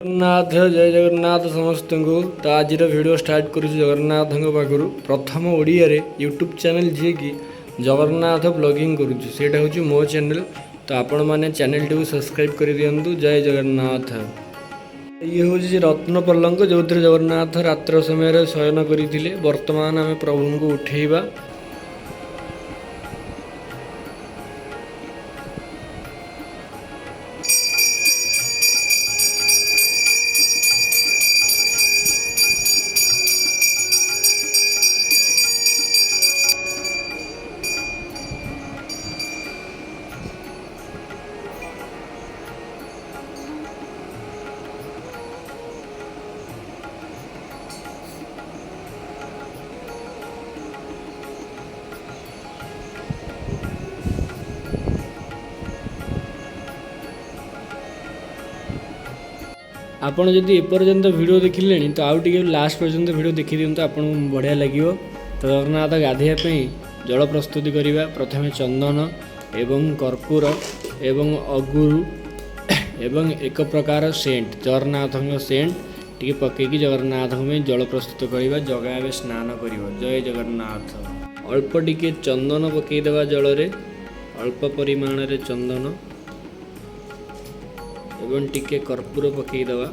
जगन्नाथ जय जगन्नाथ समस्त को तो आज वीडियो स्टार्ट कर जगन्नाथ पाखु प्रथम ओडिया रे यूट्यूब चैनल जी की जगन्नाथ ब्लॉगिंग करुँचा हूँ मो चैनल। तो आपण मैंने चैनल टी सब्सक्राइब कर दिंतु। जय जगन्नाथ। ये हूँ रत्न पलंक जो जगन्नाथ रात्र समय शयन करते। वर्तमान आम प्रभु को उठेबा। आपण जदि एपर्यंत वीडियो देखिले तो आउ टे लास्ट पर्यंत वीडियो देखी दिंतु आपको बढ़िया लगे। तो जगन्नाथ गाधेवाई जल प्रस्तुति करवा। प्रथम चंदन एवं कर्पूर एवं अगुरु एवं एक प्रकार सेंट जगन्नाथ सेंट टी पकईकि जगन्नाथ जल प्रस्तुत करवा। जगह ए स्नान कर। जय जगन्नाथ। अल्प टिके चंदन पकईदेवा जल रे अल्प परिमाण रे चंदन एवं टिके कर्पूर पकईदेवा।